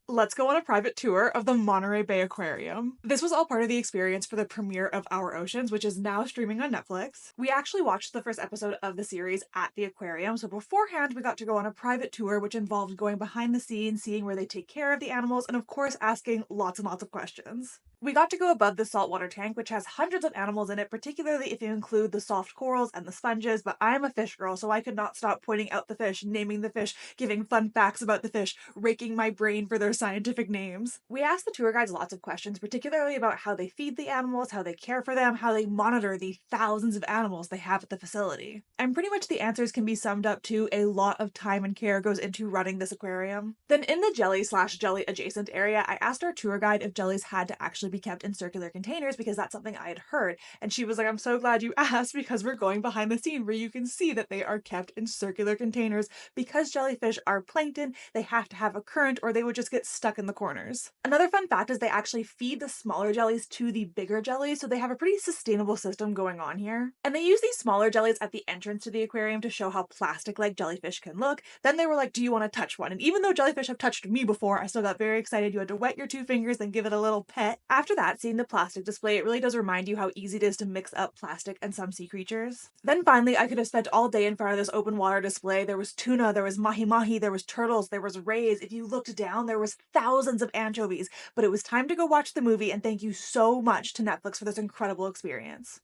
Let's go on a private tour of the Monterey Bay Aquarium. This was all part of the experience for the premiere of Our Oceans, which is now streaming on Netflix. We actually watched the first episode of the series at the aquarium, so beforehand we got to go on a private tour which involved going behind the scenes, seeing where they take care of the animals, and of course asking lots and lots of questions. We got to go above the saltwater tank, which has hundreds of animals in it, particularly if you include the soft corals and the sponges, but I'm a fish girl, so I could not stop pointing out the fish, naming the fish, giving fun facts about the fish, raking my brain for their scientific names. We asked the tour guides lots of questions, particularly about how they feed the animals, how they care for them, how they monitor the thousands of animals they have at the facility. And pretty much the answers can be summed up to a lot of time and care goes into running this aquarium. Then in the jelly adjacent area, I asked our tour guide if jellies had to actually be kept in circular containers because that's something I had heard. And she was like, I'm so glad you asked because we're going behind the scene where you can see that they are kept in circular containers because jellyfish are plankton, they have to have a current or they would just get stuck in the corners. Another fun fact is they actually feed the smaller jellies to the bigger jellies, so they have a pretty sustainable system going on here. And they use these smaller jellies at the entrance to the aquarium to show how plastic-like jellyfish can look. Then they were like, do you want to touch one? And even though jellyfish have touched me before, I still got very excited. You had to wet your two fingers and give it a little pet. After that, seeing the plastic display, it really does remind you how easy it is to mix up plastic and some sea creatures. Then finally, I could have spent all day in front of this open water display. There was tuna, there was mahi-mahi, there was turtles, there was rays. If you looked down, there was thousands of anchovies. But it was time to go watch the movie, and thank you so much to Netflix for this incredible experience.